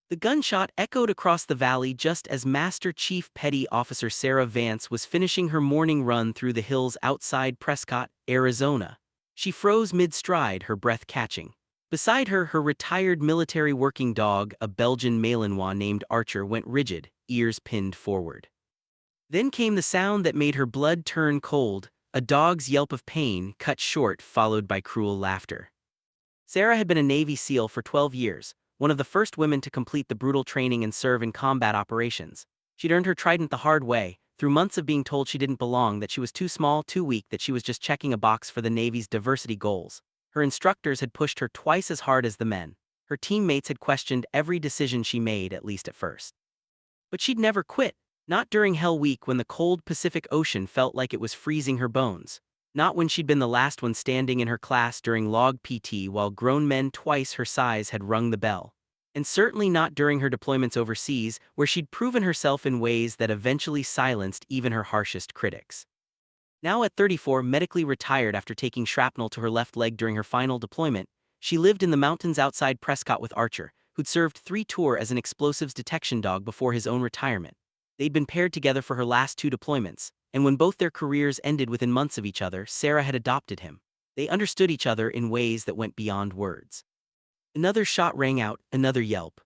The gunshot echoed across the valley just as Master Chief Petty Officer Sarah Vance was finishing her morning run through the hills outside Prescott, Arizona. She froze mid-stride, her breath catching. Beside her, her retired military working dog, a Belgian Malinois named Archer, went rigid, ears pinned forward. Then came the sound that made her blood turn cold, a dog's yelp of pain, cut short, followed by cruel laughter. Sarah had been a Navy SEAL for 12 years, one of the first women to complete the brutal training and serve in combat operations. She'd earned her trident the hard way, through months of being told she didn't belong, that she was too small, too weak, that she was just checking a box for the Navy's diversity goals. Her instructors had pushed her twice as hard as the men. Her teammates had questioned every decision she made, at least at first. But she'd never quit, not during Hell Week when the cold Pacific Ocean felt like it was freezing her bones. Not when she'd been the last one standing in her class during log PT while grown men twice her size had rung the bell. And certainly not during her deployments overseas, where she'd proven herself in ways that eventually silenced even her harshest critics. Now at 34, medically retired after taking shrapnel to her left leg during her final deployment, she lived in the mountains outside Prescott with Archer, who'd served 3 tours as an explosives detection dog before his own retirement. They'd been paired together for her last 2 deployments, and when both their careers ended within months of each other, Sarah had adopted him. They understood each other in ways that went beyond words. Another shot rang out, another yelp.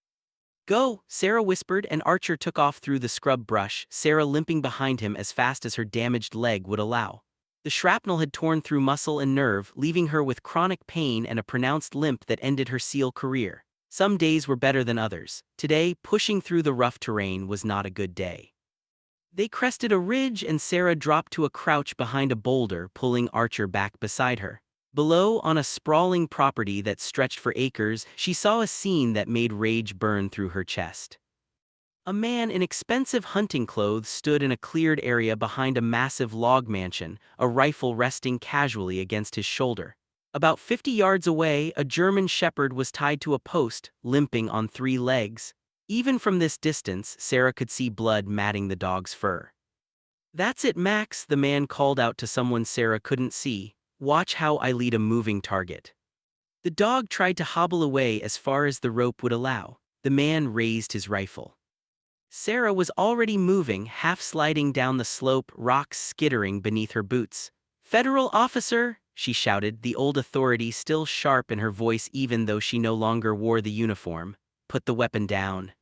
"Go," Sarah whispered, and Archer took off through the scrub brush, Sarah limping behind him as fast as her damaged leg would allow. The shrapnel had torn through muscle and nerve, leaving her with chronic pain and a pronounced limp that ended her SEAL career. Some days were better than others. Today, pushing through the rough terrain was not a good day. They crested a ridge and Sarah dropped to a crouch behind a boulder, pulling Archer back beside her. Below, on a sprawling property that stretched for acres, she saw a scene that made rage burn through her chest. A man in expensive hunting clothes stood in a cleared area behind a massive log mansion, a rifle resting casually against his shoulder. About 50 yards away, a German shepherd was tied to a post, limping on 3 legs. Even from this distance, Sarah could see blood matting the dog's fur. "That's it, Max," the man called out to someone Sarah couldn't see. "Watch how I lead a moving target." The dog tried to hobble away as far as the rope would allow. The man raised his rifle. Sarah was already moving, half sliding down the slope, rocks skittering beneath her boots. "Federal officer," she shouted, the old authority still sharp in her voice even though she no longer wore the uniform. "Put the weapon down."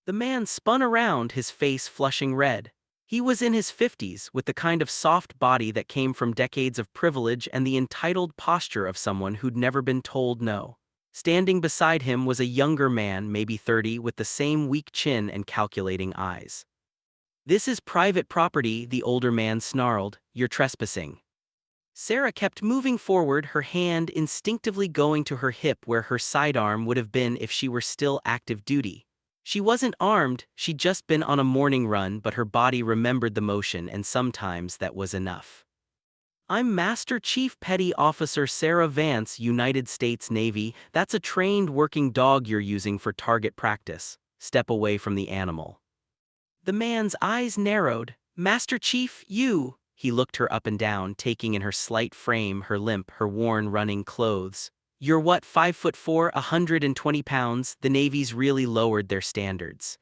The man spun around, his face flushing red. He was in his 50s, with the kind of soft body that came from decades of privilege and the entitled posture of someone who'd never been told no. Standing beside him was a younger man, maybe 30, with the same weak chin and calculating eyes. "This is private property," the older man snarled. "You're trespassing." Sarah kept moving forward, her hand instinctively going to her hip where her sidearm would have been if she were still active duty. She wasn't armed, she'd just been on a morning run, but her body remembered the motion, and sometimes that was enough. "I'm Master Chief Petty Officer Sarah Vance, United States Navy. That's a trained working dog you're using for target practice. Step away from the animal." The man's eyes narrowed. "Master Chief, you..." He looked her up and down, taking in her slight frame, her limp, her worn running clothes. "You're what, 5'4", 120 pounds? The Navy's really lowered their standards."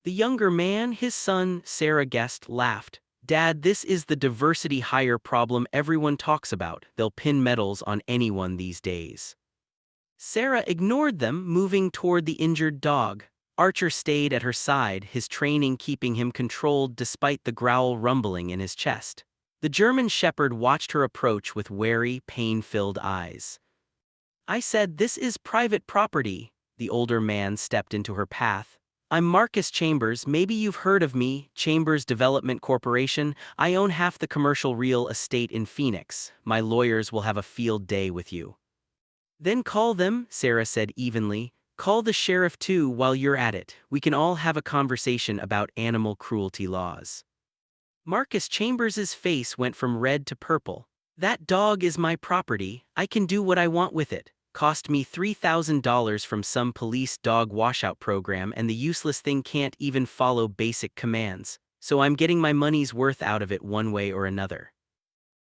The younger man, his son, Sarah guessed, laughed. "Dad, this is the diversity hire problem everyone talks about. They'll pin medals on anyone these days." Sarah ignored them, moving toward the injured dog. Archer stayed at her side, his training keeping him controlled despite the growl rumbling in his chest. The German shepherd watched her approach with wary, pain-filled eyes. "I said this is private property." The older man stepped into her path. "I'm Marcus Chambers, maybe you've heard of me, Chambers Development Corporation. I own half the commercial real estate in Phoenix. My lawyers will have a field day with you." "Then call them," Sarah said evenly. "Call the sheriff too while you're at it. We can all have a conversation about animal cruelty laws." Marcus Chambers's face went from red to purple. "That dog is my property. I can do what I want with it. Cost me $3,000 from some police dog washout program, and the useless thing can't even follow basic commands. So I'm getting my money's worth out of it one way or another."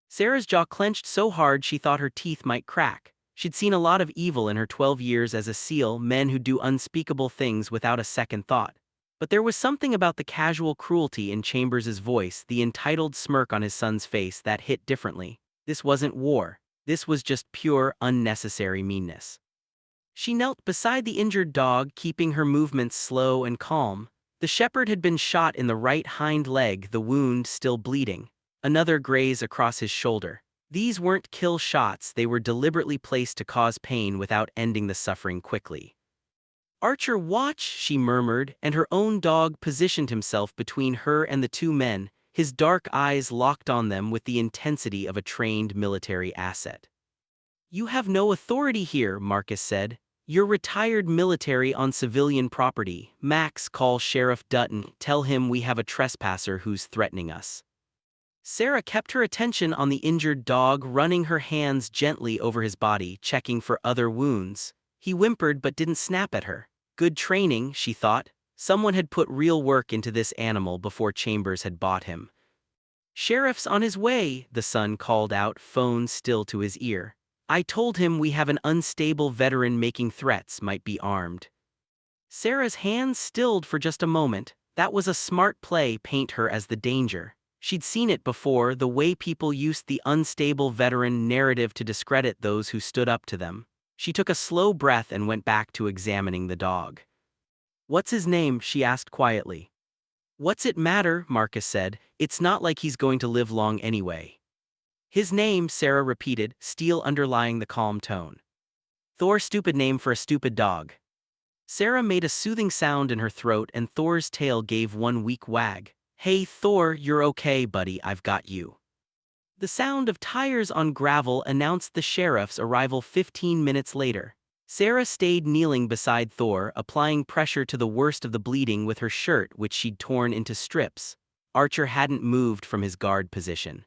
Sarah's jaw clenched so hard she thought her teeth might crack. She'd seen a lot of evil in her 12 years as a SEAL, men who do unspeakable things without a second thought. But there was something about the casual cruelty in Chambers's voice, the entitled smirk on his son's face, that hit differently. This wasn't war. This was just pure, unnecessary meanness. She knelt beside the injured dog, keeping her movements slow and calm. The shepherd had been shot in the right hind leg, the wound still bleeding. Another graze across his shoulder. These weren't kill shots, they were deliberately placed to cause pain without ending the suffering quickly. "Archer, watch," she murmured, and her own dog positioned himself between her and the two men, his dark eyes locked on them with the intensity of a trained military asset. "You have no authority here," Marcus said. "You're retired military on civilian property. Max, call Sheriff Dutton, tell him we have a trespasser who's threatening us." Sarah kept her attention on the injured dog, running her hands gently over his body, checking for other wounds. He whimpered but didn't snap at her. Good training, she thought. Someone had put real work into this animal before Chambers had bought him. "Sheriff's on his way," the son called out, phone still to his ear. "I told him we have an unstable veteran making threats, might be armed." Sarah's hands stilled for just a moment. That was a smart play, paint her as the danger. She'd seen it before, the way people used the unstable veteran narrative to discredit those who stood up to them. She took a slow breath and went back to examining the dog. "What's his name?" she asked quietly. "What's it matter?" Marcus said. "It's not like he's going to live long anyway." "His name," Sarah repeated, steel underlying the calm tone. "Thor, stupid name for a stupid dog." Sarah made a soothing sound in her throat and Thor's tail gave one weak wag. "Hey Thor, you're okay, buddy, I've got you." The sound of tires on gravel announced the sheriff's arrival 15 minutes later. Sarah stayed kneeling beside Thor, applying pressure to the worst of the bleeding with her shirt, which she'd torn into strips. Archer hadn't moved from his guard position.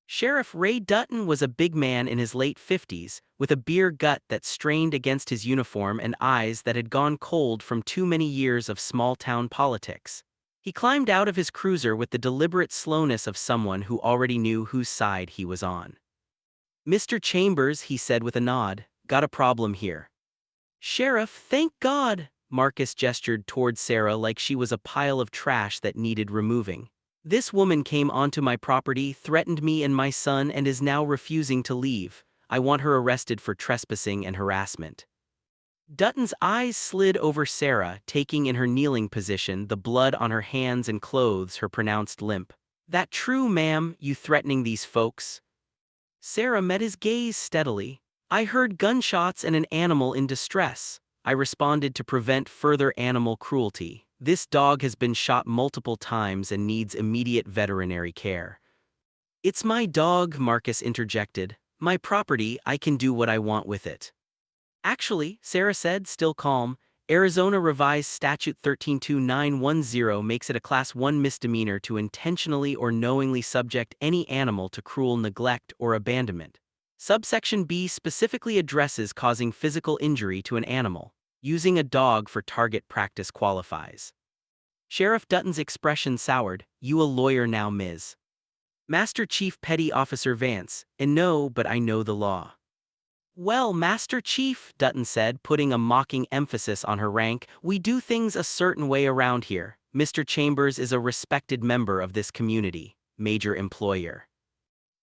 Sheriff Ray Dutton was a big man in his late 50s, with a beer gut that strained against his uniform and eyes that had gone cold from too many years of small-town politics. He climbed out of his cruiser with the deliberate slowness of someone who already knew whose side he was on. "Mr. Chambers," he said with a nod, "got a problem here." "Sheriff, thank God!" Marcus gestured toward Sarah like she was a pile of trash that needed removing. "This woman came onto my property, threatened me and my son, and is now refusing to leave. I want her arrested for trespassing and harassment." Dutton's eyes slid over Sarah, taking in her kneeling position, the blood on her hands and clothes, her pronounced limp. "That true, ma'am, you threatening these folks?" Sarah met his gaze steadily. "I heard gunshots and an animal in distress. I responded to prevent further animal cruelty. This dog has been shot multiple times and needs immediate veterinary care." "It's my dog," Marcus interjected. "My property, I can do what I want with it." "Actually," Sarah said, still calm, "Arizona Revised Statute 132910 makes it a Class 1 misdemeanor to intentionally or knowingly subject any animal to cruel neglect or abandonment. Subsection B specifically addresses causing physical injury to an animal. Using a dog for target practice qualifies." Sheriff Dutton's expression soured. "You a lawyer now, Ms. Master Chief Petty Officer Vance, and no, but I know the law." "Well, Master Chief," Dutton said, putting a mocking emphasis on her rank, "we do things a certain way around here. Mr. Chambers is a respected member of this community, major employer.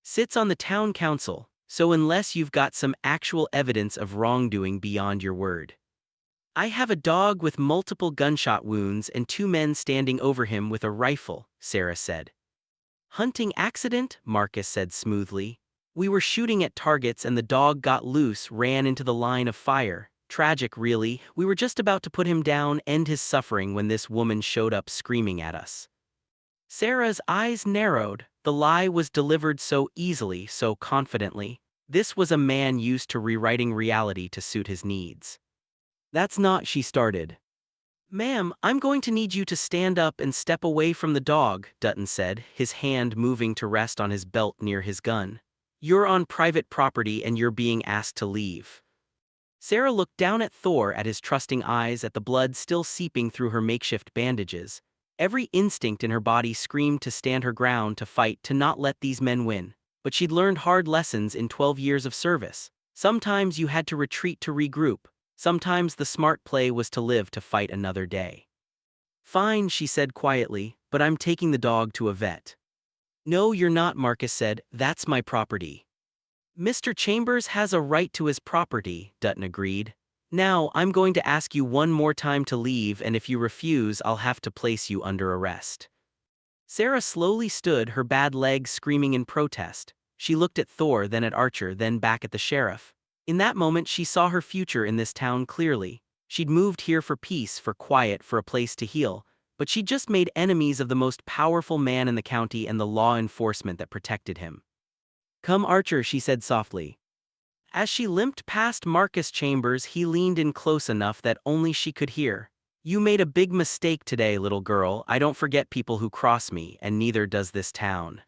Sits on the town council, so unless you've got some actual evidence of wrongdoing beyond your word." "I have a dog with multiple gunshot wounds and two men standing over him with a rifle," Sarah said. "Hunting accident," Marcus said smoothly. "We were shooting at targets and the dog got loose, ran into the line of fire. Tragic, really. We were just about to put him down, end his suffering, when this woman showed up screaming at us." Sarah's eyes narrowed. The lie was delivered so easily, so confidently. This was a man used to rewriting reality to suit his needs. "That's not," she started. "Ma'am, I'm going to need you to stand up and step away from the dog," Dutton said, his hand moving to rest on his belt near his gun. "You're on private property and you're being asked to leave." Sarah looked down at Thor, at his trusting eyes, at the blood still seeping through her makeshift bandages. Every instinct in her body screamed to stand her ground, to fight, to not let these men win. But she'd learned hard lessons in 12 years of service. Sometimes you had to retreat to regroup. Sometimes the smart play was to live to fight another day. Fine, she said quietly, but I'm taking the dog to a vet. No, you're not, Marcus said, that's my property. Mr. Chambers has a right to his property, Dutton agreed. Now, I'm going to ask you one more time to leave, and if you refuse, I'll have to place you under arrest. Sarah slowly stood, her bad legs screaming in protest. She looked at Thor, then at Archer, then back at the sheriff. In that moment, she saw her future in this town clearly. She'd moved here for peace, for quiet, for a place to heal, but she'd just made enemies of the most powerful man in the county and the law enforcement that protected him. Come, Archer, she said softly. As she limped past Marcus Chambers, he leaned in close enough that only she could hear. You made a big mistake today, little girl. I don't forget people who cross me, and neither does this town.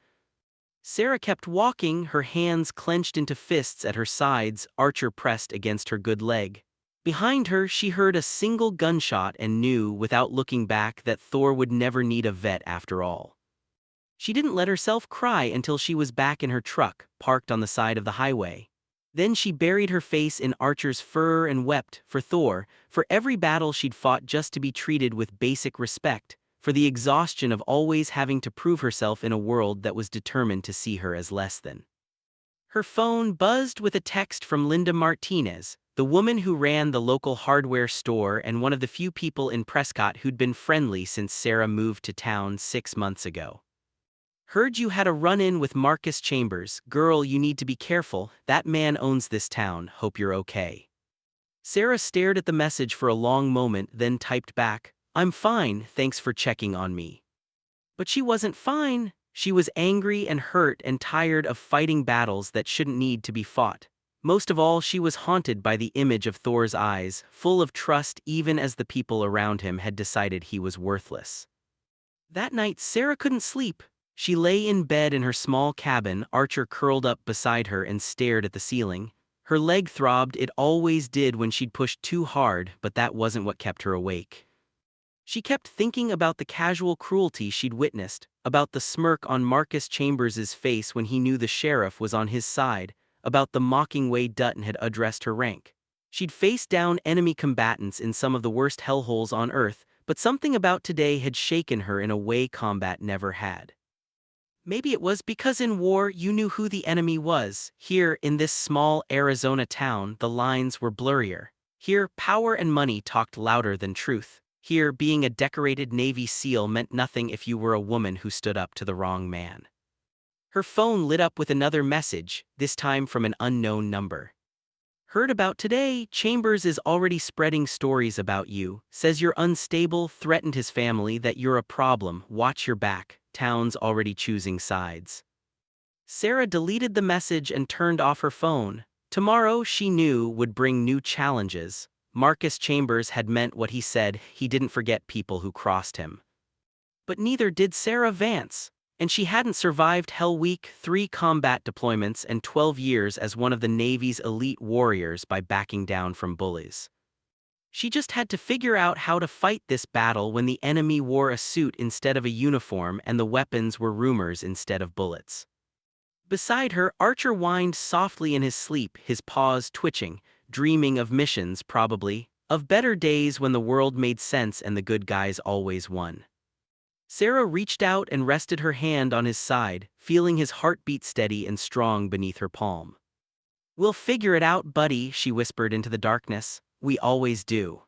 Sarah kept walking, her hands clenched into fists at her sides, Archer pressed against her good leg. Behind her, she heard a single gunshot and knew, without looking back, that Thor would never need a vet after all. She didn't let herself cry until she was back in her truck, parked on the side of the highway. Then she buried her face in Archer's fur and wept for Thor, for every battle she'd fought just to be treated with basic respect, for the exhaustion of always having to prove herself in a world that was determined to see her as less than. Her phone buzzed with a text from Linda Martinez, the woman who ran the local hardware store and one of the few people in Prescott who'd been friendly since Sarah moved to town 6 months ago. Heard you had a run-in with Marcus Chambers. Girl, you need to be careful. That man owns this town. Hope you're okay. Sarah stared at the message for a long moment, then typed back, I'm fine, thanks for checking on me. But she wasn't fine. She was angry and hurt and tired of fighting battles that shouldn't need to be fought. Most of all, she was haunted by the image of Thor's eyes, full of trust even as the people around him had decided he was worthless. That night, Sarah couldn't sleep. She lay in bed in her small cabin, Archer curled up beside her and stared at the ceiling. Her leg throbbed, it always did when she'd pushed too hard, but that wasn't what kept her awake. She kept thinking about the casual cruelty she'd witnessed, about the smirk on Marcus Chambers' face when he knew the sheriff was on his side, about the mocking way Dutton had addressed her rank. She'd faced down enemy combatants in some of the worst hellholes on Earth, but something about today had shaken her in a way combat never had. Maybe it was because in war you knew who the enemy was. Here, in this small Arizona town, the lines were blurrier. Here, power and money talked louder than truth. Here, being a decorated Navy SEAL meant nothing if you were a woman who stood up to the wrong man. Her phone lit up with another message, this time from an unknown number. Heard about today, Chambers is already spreading stories about you, says you're unstable, threatened his family, that you're a problem, watch your back. Town's already choosing sides. Sarah deleted the message and turned off her phone. Tomorrow, she knew, would bring new challenges. Marcus Chambers had meant what he said, he didn't forget people who crossed him. But neither did Sarah Vance, and she hadn't survived Hell Week, 3 combat deployments and 12 years as one of the Navy's elite warriors by backing down from bullies. She just had to figure out how to fight this battle when the enemy wore a suit instead of a uniform and the weapons were rumors instead of bullets. Beside her, Archer whined softly in his sleep, his paws twitching, dreaming of missions probably, of better days when the world made sense and the good guys always won. Sarah reached out and rested her hand on his side, feeling his heartbeat steady and strong beneath her palm. We'll figure it out, buddy, she whispered into the darkness. We always do.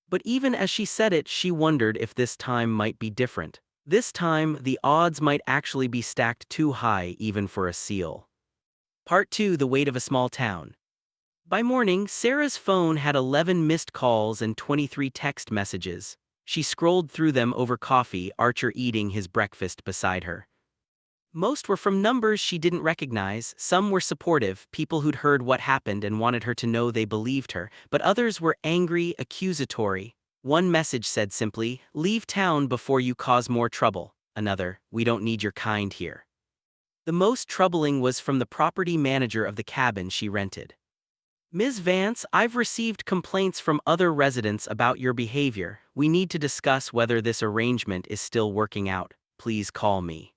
But even as she said it, she wondered if this time might be different. This time, the odds might actually be stacked too high even for a SEAL. Part 2: The Weight of a Small Town. By morning, Sarah's phone had 11 missed calls and 23 text messages. She scrolled through them over coffee, Archer eating his breakfast beside her. Most were from numbers she didn't recognize. Some were supportive, people who'd heard what happened and wanted her to know they believed her, but others were angry, accusatory. One message said simply, "Leave town before you cause more trouble." Another, "We don't need your kind here." The most troubling was from the property manager of the cabin she rented. "Ms. Vance, I've received complaints from other residents about your behavior. We need to discuss whether this arrangement is still working out. Please call me."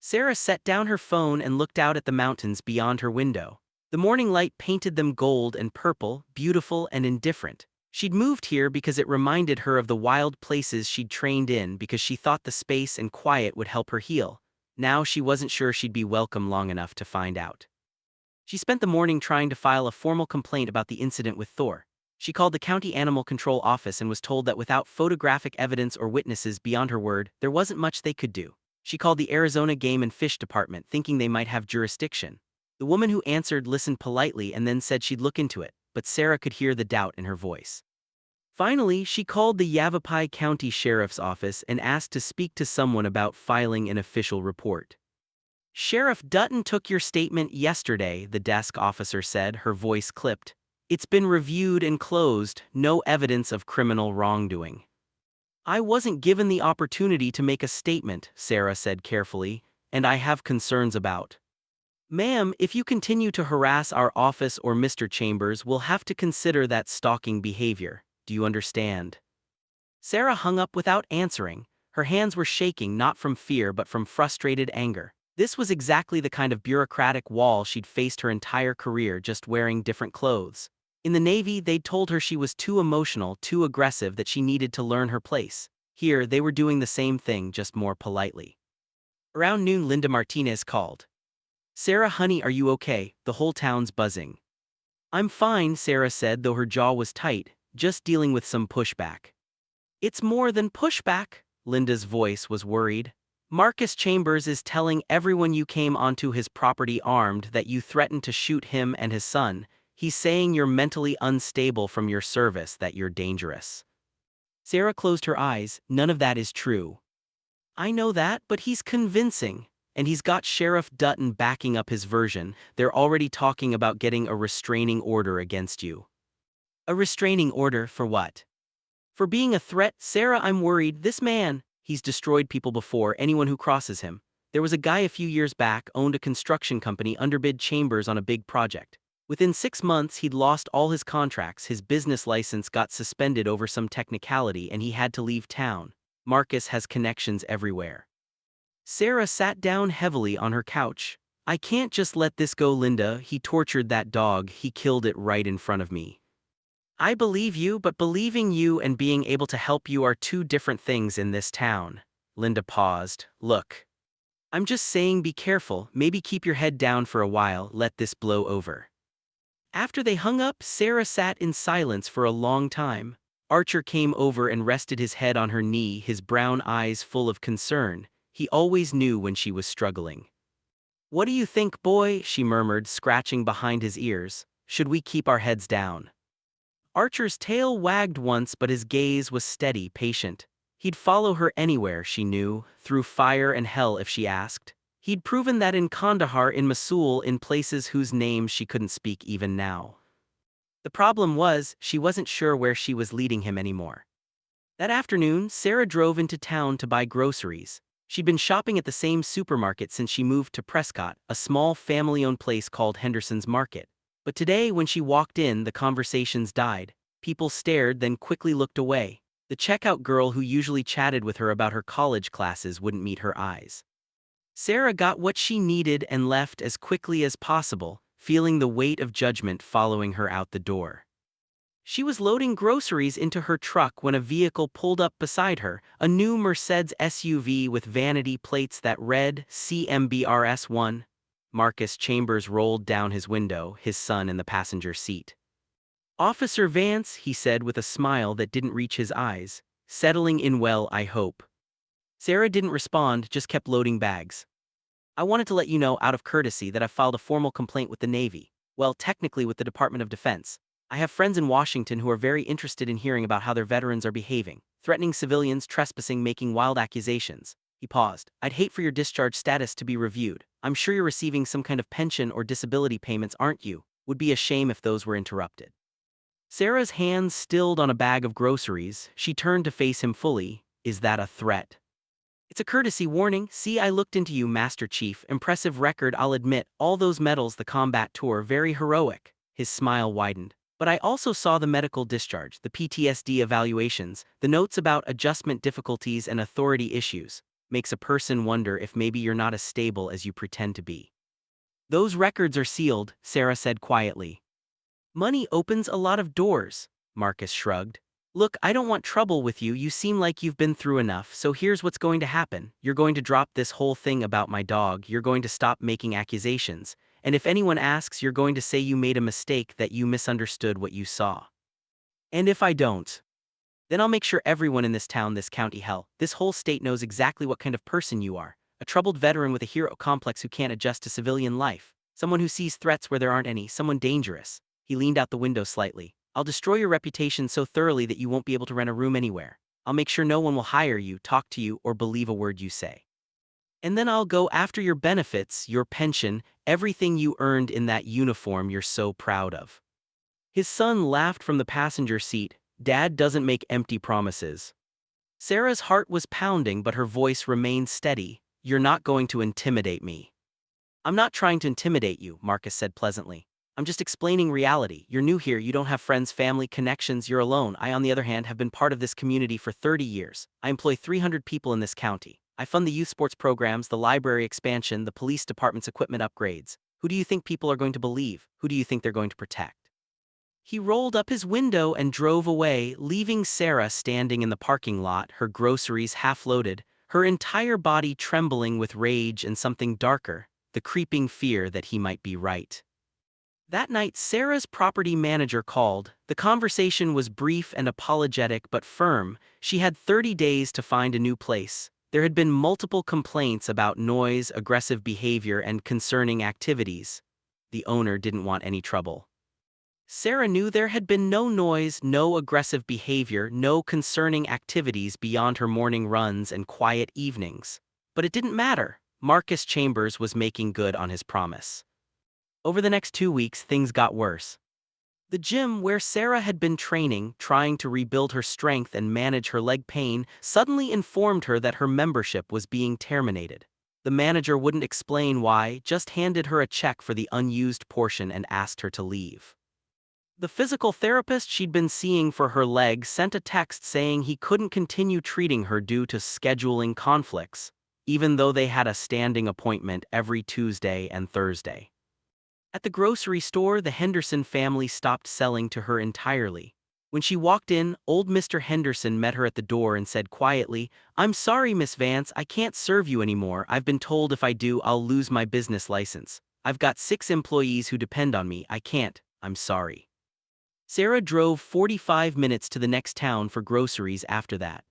Sarah set down her phone and looked out at the mountains beyond her window. The morning light painted them gold and purple, beautiful and indifferent. She'd moved here because it reminded her of the wild places she'd trained in because she thought the space and quiet would help her heal. Now she wasn't sure she'd be welcome long enough to find out. She spent the morning trying to file a formal complaint about the incident with Thor. She called the county animal control office and was told that without photographic evidence or witnesses beyond her word, there wasn't much they could do. She called the Arizona Game and Fish Department thinking they might have jurisdiction. The woman who answered listened politely and then said she'd look into it, but Sarah could hear the doubt in her voice. Finally, she called the Yavapai County Sheriff's Office and asked to speak to someone about filing an official report. "Sheriff Dutton took your statement yesterday," the desk officer said, her voice clipped. "It's been reviewed and closed, no evidence of criminal wrongdoing." "I wasn't given the opportunity to make a statement," Sarah said carefully, "and I have concerns about." "Ma'am, if you continue to harass our office or Mr. Chambers, we'll have to consider that stalking behavior. Do you understand?" Sarah hung up without answering. Her hands were shaking not from fear but from frustrated anger. This was exactly the kind of bureaucratic wall she'd faced her entire career, just wearing different clothes. In the Navy, they'd told her she was too emotional, too aggressive, that she needed to learn her place. Here, they were doing the same thing, just more politely. Around noon, Linda Martinez called. "Sarah, honey, are you okay? The whole town's buzzing." "I'm fine," Sarah said, though her jaw was tight, "just dealing with some pushback." "It's more than pushback," Linda's voice was worried. "Marcus Chambers is telling everyone you came onto his property armed, that you threatened to shoot him and his son. He's saying you're mentally unstable from your service, that you're dangerous." Sarah closed her eyes. "None of that is true." "I know that, but he's convincing. And he's got Sheriff Dutton backing up his version. They're already talking about getting a restraining order against you." "A restraining order for what?" "For being a threat, Sarah. I'm worried. This man, he's destroyed people before, anyone who crosses him. There was a guy a few years back, owned a construction company, underbid Chambers on a big project. Within 6 months, he'd lost all his contracts, his business license got suspended over some technicality, and he had to leave town. Marcus has connections everywhere." Sarah sat down heavily on her couch. "I can't just let this go, Linda. He tortured that dog, he killed it right in front of me." "I believe you, but believing you and being able to help you are two different things in this town." Linda paused. "Look, I'm just saying, be careful, maybe keep your head down for a while, let this blow over." After they hung up, Sarah sat in silence for a long time. Archer came over and rested his head on her knee, his brown eyes full of concern. He always knew when she was struggling. "What do you think, boy?" she murmured, scratching behind his ears. "Should we keep our heads down?" Archer's tail wagged once, but his gaze was steady, patient. He'd follow her anywhere, she knew, through fire and hell if she asked. He'd proven that in Kandahar, in Mosul, in places whose names she couldn't speak even now. The problem was, she wasn't sure where she was leading him anymore. That afternoon, Sarah drove into town to buy groceries. She'd been shopping at the same supermarket since she moved to Prescott, a small family-owned place called Henderson's Market. But today, when she walked in, the conversations died. People stared, then quickly looked away. The checkout girl who usually chatted with her about her college classes wouldn't meet her eyes. Sarah got what she needed and left as quickly as possible, feeling the weight of judgment following her out the door. She was loading groceries into her truck when a vehicle pulled up beside her, a new Mercedes SUV with vanity plates that read CMBRS1. Marcus Chambers rolled down his window, his son in the passenger seat. "Officer Vance," he said with a smile that didn't reach his eyes. "Settling in well, I hope." Sarah didn't respond, just kept loading bags. "I wanted to let you know, out of courtesy, that I've filed a formal complaint with the Navy. Well, technically with the Department of Defense. I have friends in Washington who are very interested in hearing about how their veterans are behaving, threatening civilians, trespassing, making wild accusations." He paused. "I'd hate for your discharge status to be reviewed. I'm sure you're receiving some kind of pension or disability payments, aren't you? Would be a shame if those were interrupted." Sarah's hands stilled on a bag of groceries. She turned to face him fully. "Is that a threat?" "It's a courtesy warning. See, I looked into you, Master Chief. Impressive record, I'll admit. All those medals, the combat tour, very heroic." His smile widened. "But I also saw the medical discharge, the PTSD evaluations, the notes about adjustment difficulties and authority issues. Makes a person wonder if maybe you're not as stable as you pretend to be." Those records are sealed, Sarah said quietly. Money opens a lot of doors, Marcus shrugged. Look, I don't want trouble with you, you seem like you've been through enough, so here's what's going to happen. You're going to drop this whole thing about my dog, you're going to stop making accusations, and if anyone asks, you're going to say you made a mistake, that you misunderstood what you saw. And if I don't, then I'll make sure everyone in this town, this county, hell, this whole state knows exactly what kind of person you are. A troubled veteran with a hero complex who can't adjust to civilian life. Someone who sees threats where there aren't any, someone dangerous. He leaned out the window slightly. I'll destroy your reputation so thoroughly that you won't be able to rent a room anywhere. I'll make sure no one will hire you, talk to you, or believe a word you say. And then I'll go after your benefits, your pension, everything you earned in that uniform you're so proud of. His son laughed from the passenger seat. Dad doesn't make empty promises. Sarah's heart was pounding, but her voice remained steady. You're not going to intimidate me. I'm not trying to intimidate you, Marcus said pleasantly. I'm just explaining reality. You're new here, you don't have friends, family, connections, you're alone. I, on the other hand, have been part of this community for 30 years. I employ 300 people in this county. I fund the youth sports programs, the library expansion, the police department's equipment upgrades. Who do you think people are going to believe? Who do you think they're going to protect? He rolled up his window and drove away, leaving Sarah standing in the parking lot, her groceries half-loaded, her entire body trembling with rage and something darker, the creeping fear that he might be right. That night, Sarah's property manager called. The conversation was brief and apologetic but firm. She had 30 days to find a new place. There had been multiple complaints about noise, aggressive behavior, and concerning activities. The owner didn't want any trouble. Sarah knew there had been no noise, no aggressive behavior, no concerning activities beyond her morning runs and quiet evenings. But it didn't matter. Marcus Chambers was making good on his promise. Over the next 2 weeks, things got worse. The gym where Sarah had been training, trying to rebuild her strength and manage her leg pain, suddenly informed her that her membership was being terminated. The manager wouldn't explain why, just handed her a check for the unused portion and asked her to leave. The physical therapist she'd been seeing for her leg sent a text saying he couldn't continue treating her due to scheduling conflicts, even though they had a standing appointment every Tuesday and Thursday. At the grocery store, the Henderson family stopped selling to her entirely. When she walked in, old Mr. Henderson met her at the door and said quietly, "I'm sorry, Miss Vance, I can't serve you anymore. I've been told if I do, I'll lose my business license. I've got 6 employees who depend on me. I can't. I'm sorry." Sarah drove 45 minutes to the next town for groceries after that.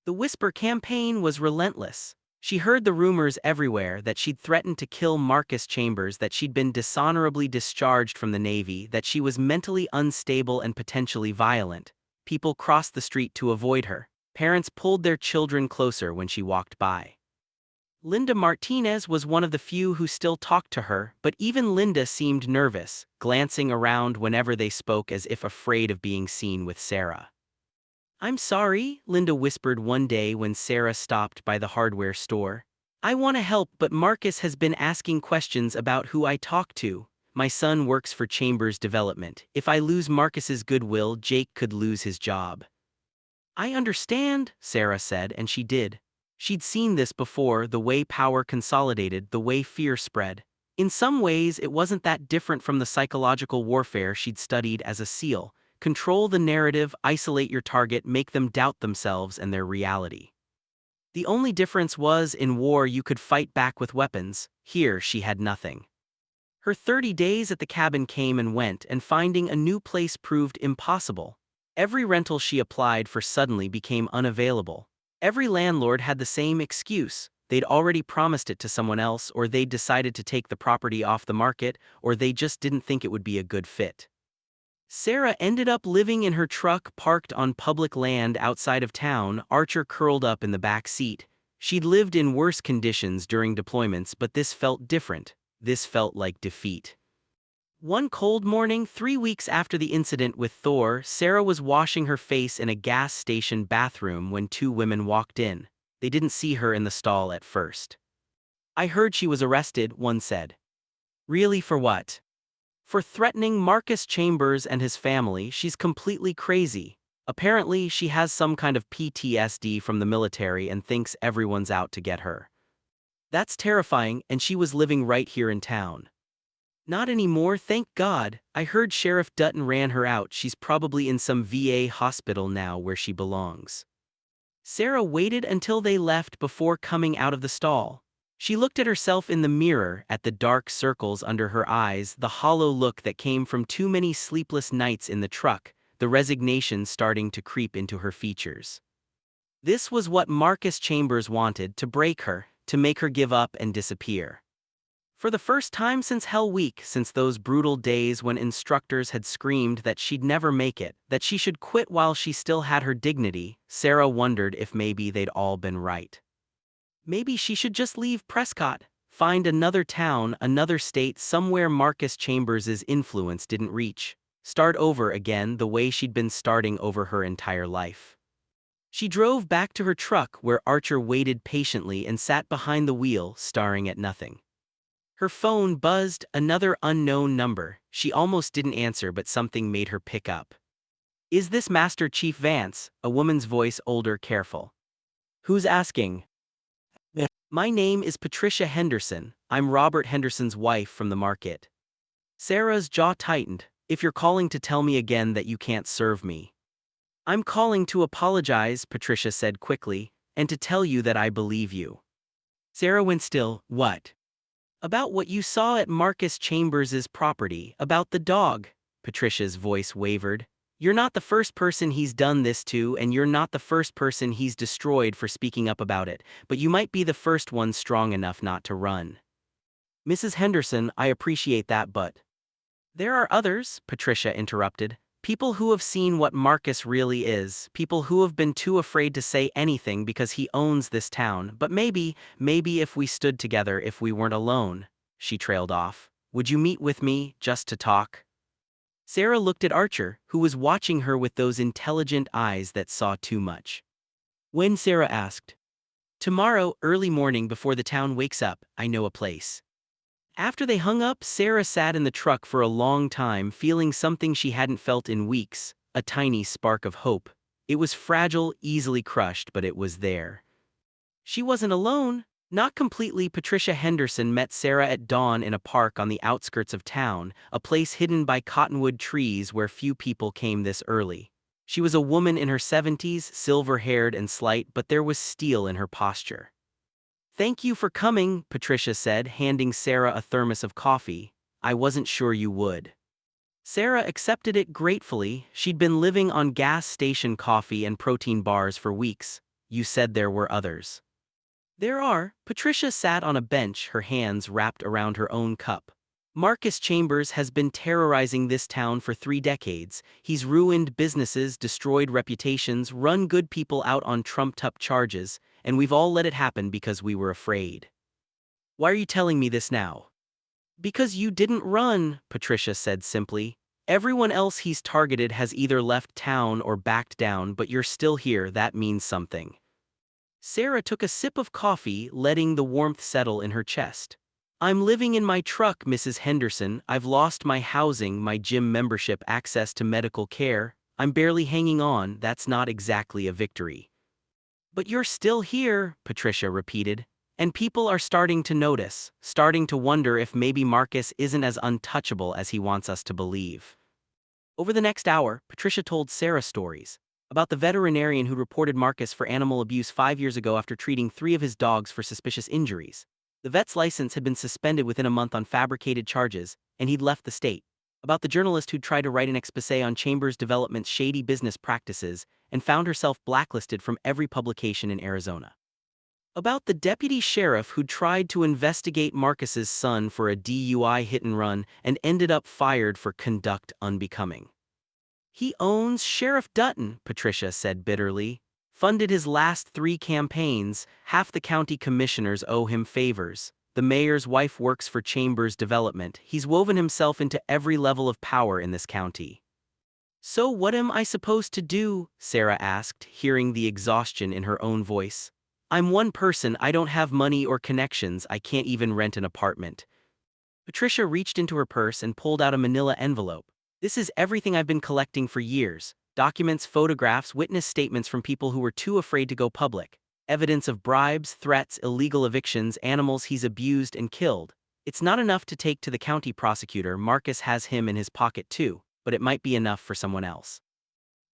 The whisper campaign was relentless. She heard the rumors everywhere that she'd threatened to kill Marcus Chambers, that she'd been dishonorably discharged from the Navy, that she was mentally unstable and potentially violent. People crossed the street to avoid her. Parents pulled their children closer when she walked by. Linda Martinez was one of the few who still talked to her, but even Linda seemed nervous, glancing around whenever they spoke as if afraid of being seen with Sarah. "I'm sorry," Linda whispered one day when Sarah stopped by the hardware store. "I want to help, but Marcus has been asking questions about who I talk to. My son works for Chambers Development. If I lose Marcus's goodwill, Jake could lose his job." "I understand," Sarah said, and she did. She'd seen this before, the way power consolidated, the way fear spread. In some ways, it wasn't that different from the psychological warfare she'd studied as a SEAL. Control the narrative, isolate your target, make them doubt themselves and their reality. The only difference was, in war you could fight back with weapons. Here she had nothing. Her 30 days at the cabin came and went, and finding a new place proved impossible. Every rental she applied for suddenly became unavailable. Every landlord had the same excuse. They'd already promised it to someone else, or they'd decided to take the property off the market, or they just didn't think it would be a good fit. Sarah ended up living in her truck parked on public land outside of town, Archer curled up in the back seat. She'd lived in worse conditions during deployments, but this felt different. This felt like defeat. One cold morning, 3 weeks after the incident with Thor, Sarah was washing her face in a gas station bathroom when 2 women walked in. They didn't see her in the stall at first. "I heard she was arrested," one said. "Really, for what?" "For threatening Marcus Chambers and his family. She's completely crazy. Apparently, she has some kind of PTSD from the military and thinks everyone's out to get her." "That's terrifying, and she was living right here in town." Not anymore, thank God. I heard Sheriff Dutton ran her out. She's probably in some VA hospital now where she belongs. Sarah waited until they left before coming out of the stall. She looked at herself in the mirror, at the dark circles under her eyes, the hollow look that came from too many sleepless nights in the truck, the resignation starting to creep into her features. This was what Marcus Chambers wanted, to break her, to make her give up and disappear. For the first time since Hell Week, since those brutal days when instructors had screamed that she'd never make it, that she should quit while she still had her dignity, Sarah wondered if maybe they'd all been right. Maybe she should just leave Prescott, find another town, another state, somewhere Marcus Chambers' influence didn't reach, start over again the way she'd been starting over her entire life. She drove back to her truck where Archer waited patiently and sat behind the wheel, staring at nothing. Her phone buzzed, another unknown number. She almost didn't answer, but something made her pick up. "Is this Master Chief Vance?" A woman's voice, older, careful. "Who's asking?" "My name is Patricia Henderson. I'm Robert Henderson's wife from the market." Sarah's jaw tightened. "If you're calling to tell me again that you can't serve me." "I'm calling to apologize," Patricia said quickly, "and to tell you that I believe you." Sarah went still. "What?" "About what you saw at Marcus Chambers' property, about the dog." Patricia's voice wavered. "You're not the first person he's done this to, and you're not the first person he's destroyed for speaking up about it, but you might be the first one strong enough not to run." "Mrs. Henderson, I appreciate that, but—" "There are others," Patricia interrupted. "People who have seen what Marcus really is, people who have been too afraid to say anything because he owns this town, but maybe if we stood together, if we weren't alone." She trailed off. "Would you meet with me, just to talk?" Sarah looked at Archer, who was watching her with those intelligent eyes that saw too much. "When?" Sarah asked. "Tomorrow, early morning before the town wakes up. I know a place." After they hung up, Sarah sat in the truck for a long time, feeling something she hadn't felt in weeks, a tiny spark of hope. It was fragile, easily crushed, but it was there. She wasn't alone. Not completely. Patricia Henderson met Sarah at dawn in a park on the outskirts of town, a place hidden by cottonwood trees where few people came this early. She was a woman in her 70s, silver-haired and slight, but there was steel in her posture. "Thank you for coming," Patricia said, handing Sarah a thermos of coffee. "I wasn't sure you would." Sarah accepted it gratefully. She'd been living on gas station coffee and protein bars for weeks. "You said there were others." "There are." Patricia sat on a bench, her hands wrapped around her own cup. "Marcus Chambers has been terrorizing this town for 3 decades. He's ruined businesses, destroyed reputations, run good people out on trumped-up charges, and we've all let it happen because we were afraid." "Why are you telling me this now?" "Because you didn't run," Patricia said simply. "Everyone else he's targeted has either left town or backed down, but you're still here. That means something." Sarah took a sip of coffee, letting the warmth settle in her chest. "I'm living in my truck, Mrs. Henderson. I've lost my housing, my gym membership, access to medical care. I'm barely hanging on. That's not exactly a victory." "But you're still here," Patricia repeated. "And people are starting to notice, starting to wonder if maybe Marcus isn't as untouchable as he wants us to believe." Over the next hour, Patricia told Sarah stories about the veterinarian who reported Marcus for animal abuse 5 years ago after treating 3 of his dogs for suspicious injuries. The vet's license had been suspended within a month on fabricated charges, and he'd left the state. About the journalist who'd tried to write an exposé on Chambers Development's shady business practices and found herself blacklisted from every publication in Arizona. About the deputy sheriff who'd tried to investigate Marcus's son for a DUI hit-and-run and ended up fired for conduct unbecoming. "He owns Sheriff Dutton," Patricia said bitterly. "Funded his last 3 campaigns. Half the county commissioners owe him favors. The mayor's wife works for Chambers Development. He's woven himself into every level of power in this county." "So what am I supposed to do?" Sarah asked, hearing the exhaustion in her own voice. "I'm one person. I don't have money or connections. I can't even rent an apartment." Patricia reached into her purse and pulled out a manila envelope. "This is everything I've been collecting for years. Documents, photographs, witness statements from people who were too afraid to go public. Evidence of bribes, threats, illegal evictions, animals he's abused and killed. It's not enough to take to the county prosecutor. Marcus has him in his pocket too, but it might be enough for someone else.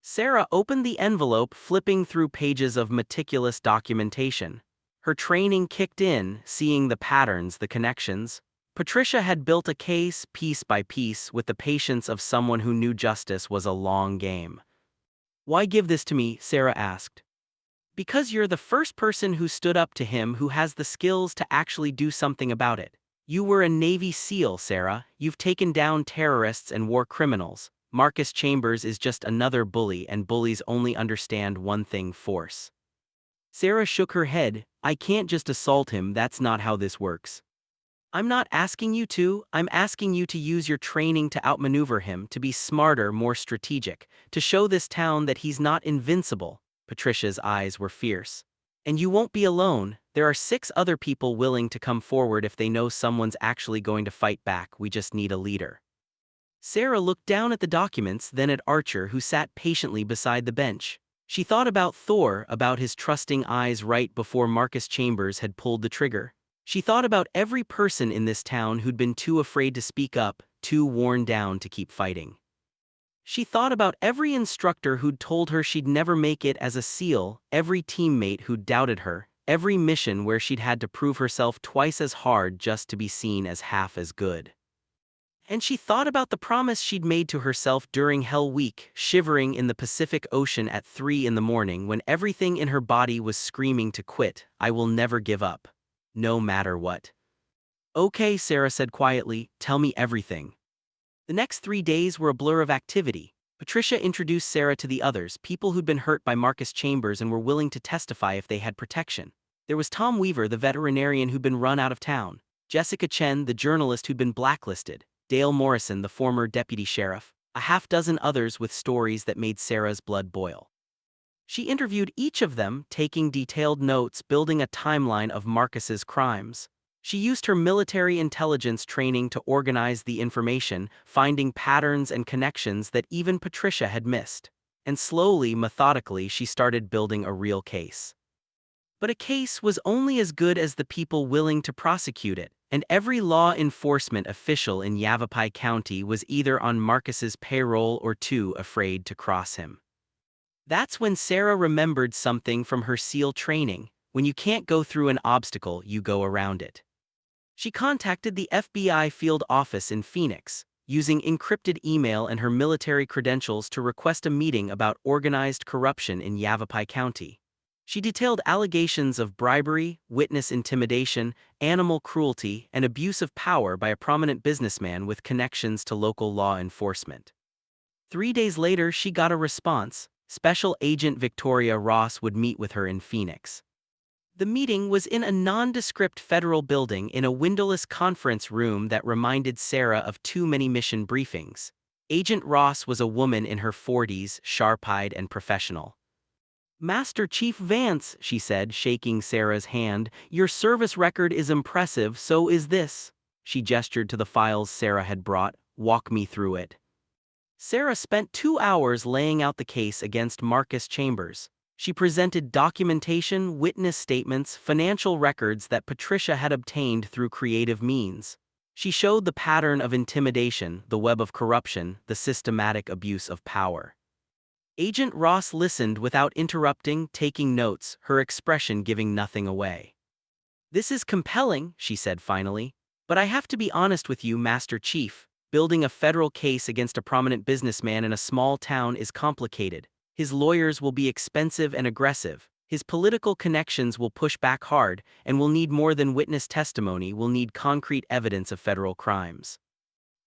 Sarah opened the envelope, flipping through pages of meticulous documentation. Her training kicked in, seeing the patterns, the connections. Patricia had built a case, piece by piece, with the patience of someone who knew justice was a long game. "Why give this to me?" Sarah asked. "Because you're the first person who stood up to him, who has the skills to actually do something about it. You were a Navy SEAL, Sarah. You've taken down terrorists and war criminals. Marcus Chambers is just another bully, and bullies only understand one thing: force." Sarah shook her head. "I can't just assault him. That's not how this works." "I'm not asking you to. I'm asking you to use your training to outmaneuver him, to be smarter, more strategic, to show this town that he's not invincible." Patricia's eyes were fierce. "And you won't be alone. There are 6 other people willing to come forward if they know someone's actually going to fight back. We just need a leader." Sarah looked down at the documents, then at Archer, who sat patiently beside the bench. She thought about Thor, about his trusting eyes right before Marcus Chambers had pulled the trigger. She thought about every person in this town who'd been too afraid to speak up, too worn down to keep fighting. She thought about every instructor who'd told her she'd never make it as a SEAL, every teammate who'd doubted her, every mission where she'd had to prove herself twice as hard just to be seen as half as good. And she thought about the promise she'd made to herself during Hell Week, shivering in the Pacific Ocean at 3 in the morning when everything in her body was screaming to quit. "I will never give up. No matter what." "Okay," Sarah said quietly, "tell me everything." The next 3 days were a blur of activity. Patricia introduced Sarah to the others, people who'd been hurt by Marcus Chambers and were willing to testify if they had protection. There was Tom Weaver, the veterinarian who'd been run out of town; Jessica Chen, the journalist who'd been blacklisted; Dale Morrison, the former deputy sheriff; a half-dozen others with stories that made Sarah's blood boil. She interviewed each of them, taking detailed notes, building a timeline of Marcus's crimes. She used her military intelligence training to organize the information, finding patterns and connections that even Patricia had missed. And slowly, methodically, she started building a real case. But a case was only as good as the people willing to prosecute it, and every law enforcement official in Yavapai County was either on Marcus's payroll or too afraid to cross him. That's when Sarah remembered something from her SEAL training: when you can't go through an obstacle, you go around it. She contacted the FBI field office in Phoenix, using encrypted email and her military credentials to request a meeting about organized corruption in Yavapai County. She detailed allegations of bribery, witness intimidation, animal cruelty, and abuse of power by a prominent businessman with connections to local law enforcement. 3 days later, she got a response. Special Agent Victoria Ross would meet with her in Phoenix. The meeting was in a nondescript federal building in a windowless conference room that reminded Sarah of too many mission briefings. Agent Ross was a woman in her 40s, sharp-eyed and professional. "Master Chief Vance," she said, shaking Sarah's hand, "your service record is impressive, so is this." She gestured to the files Sarah had brought. "Walk me through it." Sarah spent 2 hours laying out the case against Marcus Chambers. She presented documentation, witness statements, financial records that Patricia had obtained through creative means. She showed the pattern of intimidation, the web of corruption, the systematic abuse of power. Agent Ross listened without interrupting, taking notes, her expression giving nothing away. "This is compelling," she said finally, "but I have to be honest with you, Master Chief. Building a federal case against a prominent businessman in a small town is complicated. His lawyers will be expensive and aggressive. His political connections will push back hard, and we'll need more than witness testimony. We'll need concrete evidence of federal crimes."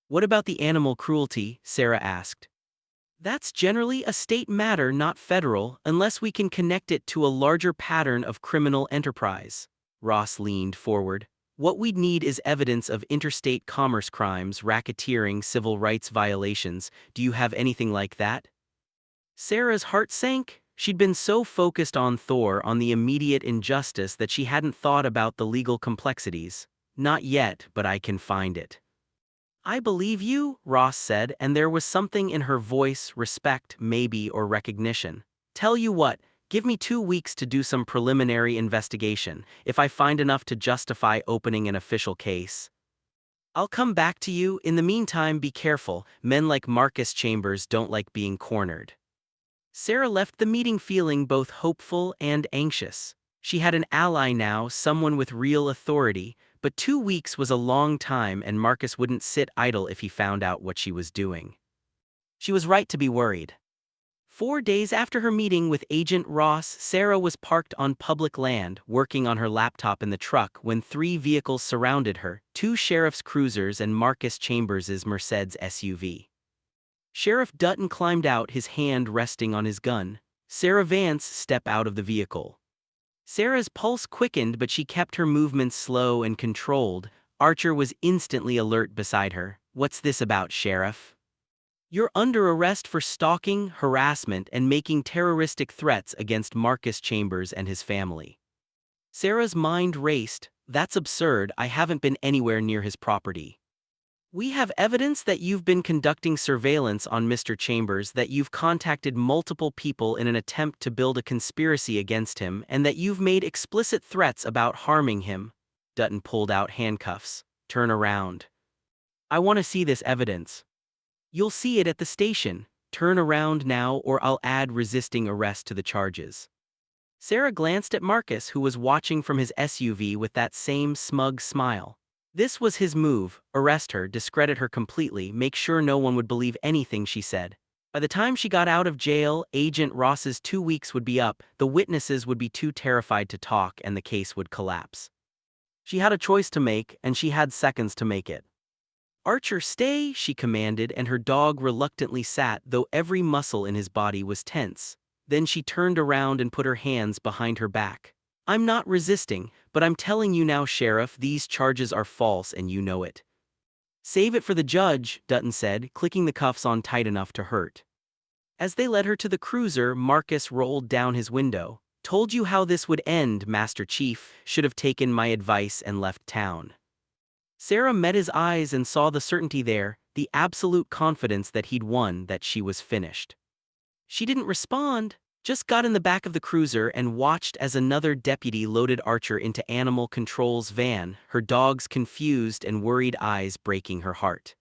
"What about the animal cruelty?" Sarah asked. "That's generally a state matter, not federal, unless we can connect it to a larger pattern of criminal enterprise." Ross leaned forward. "What we'd need is evidence of interstate commerce crimes, racketeering, civil rights violations. Do you have anything like that?" Sarah's heart sank. She'd been so focused on Thor, on the immediate injustice, that she hadn't thought about the legal complexities. "Not yet, but I can find it." "I believe you," Ross said, and there was something in her voice, respect, maybe, or recognition. "Tell you what, give me 2 weeks to do some preliminary investigation. If I find enough to justify opening an official case." I'll come back to you. In the meantime, be careful. Men like Marcus Chambers don't like being cornered. Sarah left the meeting feeling both hopeful and anxious. She had an ally now, someone with real authority, but 2 weeks was a long time and Marcus wouldn't sit idle if he found out what she was doing. She was right to be worried. 4 days after her meeting with Agent Ross, Sarah was parked on public land, working on her laptop in the truck when 3 vehicles surrounded her, 2 sheriff's cruisers and Marcus Chambers' Mercedes SUV. Sheriff Dutton climbed out, his hand resting on his gun. Sarah Vance stepped out of the vehicle. Sarah's pulse quickened, but she kept her movements slow and controlled. Archer was instantly alert beside her. "What's this about, Sheriff?" "You're under arrest for stalking, harassment, and making terroristic threats against Marcus Chambers and his family." Sarah's mind raced. "That's absurd. I haven't been anywhere near his property." "We have evidence that you've been conducting surveillance on Mr. Chambers, that you've contacted multiple people in an attempt to build a conspiracy against him, and that you've made explicit threats about harming him." Dutton pulled out handcuffs. "Turn around. I want to see this evidence." "You'll see it at the station. Turn around now or I'll add resisting arrest to the charges." Sarah glanced at Marcus, who was watching from his SUV with that same smug smile. This was his move: arrest her, discredit her completely, make sure no one would believe anything she said. By the time she got out of jail, Agent Ross's 2 weeks would be up, the witnesses would be too terrified to talk, and the case would collapse. She had a choice to make, and she had seconds to make it. "Archer, stay," she commanded, and her dog reluctantly sat, though every muscle in his body was tense. Then she turned around and put her hands behind her back. "I'm not resisting, but I'm telling you now, Sheriff, these charges are false and you know it." "Save it for the judge," Dutton said, clicking the cuffs on tight enough to hurt. As they led her to the cruiser, Marcus rolled down his window. "Told you how this would end, Master Chief. Should have taken my advice and left town." Sarah met his eyes and saw the certainty there, the absolute confidence that he'd won, that she was finished. She didn't respond, just got in the back of the cruiser and watched as another deputy loaded Archer into Animal Control's van, her dog's confused and worried eyes breaking her heart.